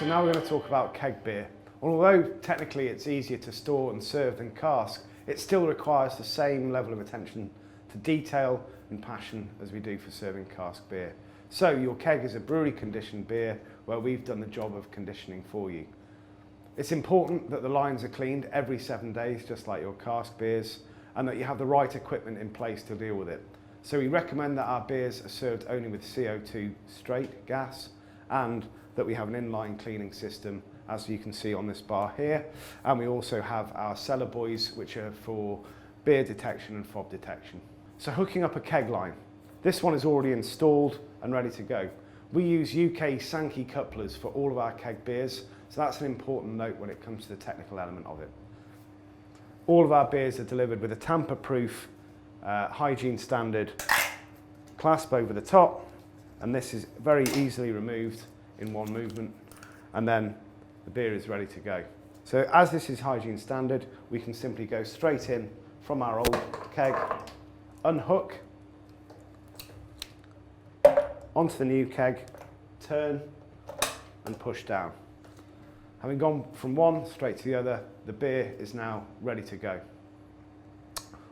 So now we're going to talk about keg beer. Although technically it's easier to store and serve than cask, it still requires the same level of attention to detail and passion as we do for serving cask beer. So your keg is a brewery conditioned beer where we've done the job of conditioning for you. It's important that the lines are cleaned every 7 days, just like your cask beers, and that you have the right equipment in place to deal with it. So we recommend that our beers are served only with CO2 straight gas, and that we have an inline cleaning system, as you can see on this bar here. And we also have our cellar buoys, which are for beer detection and fob detection. So hooking up a keg line. This one is already installed and ready to go. We use UK Sankey couplers for all of our keg beers, so that's an important note when it comes to the technical element of it. All of our beers are delivered with a tamper-proof, hygiene standard clasp over the top, and this is very easily removed in one movement, and then the beer is ready to go. So as this is hygiene standard, we can simply go straight in from our old keg, unhook, onto the new keg, turn and push down. Having gone from one straight to the other, the beer is now ready to go.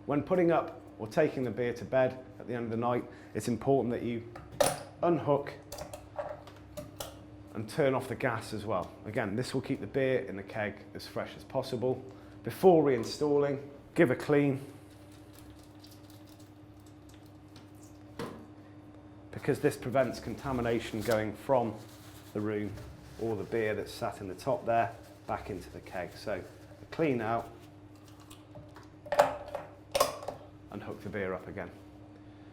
When putting up or taking the beer to bed at the end of the night, it's important that you unhook and turn off the gas as well. Again, this will keep the beer in the keg as fresh as possible. Before reinstalling, give a clean, because this prevents contamination going from the room or the beer that's sat in the top there back into the keg. So a clean out and hook the beer up again.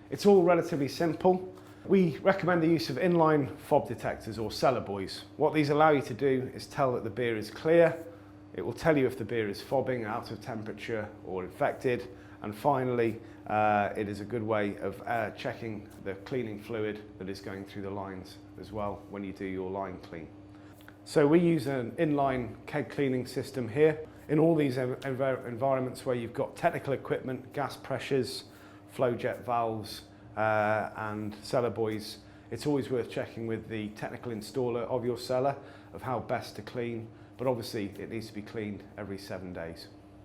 It's all relatively simple. We recommend the use of inline fob detectors or cellar buoys. What these allow you to do is tell that the beer is clear. It will tell you if the beer is fobbing, out of temperature or infected. And finally, it is a good way of checking the cleaning fluid that is going through the lines as well when you do your line clean. So we use an inline keg cleaning system here. In all these environments where you've got technical equipment, gas pressures, flow jet valves, and cellar buoys, it's always worth checking with the technical installer of your cellar of how best to clean, but obviously it needs to be cleaned every 7 days.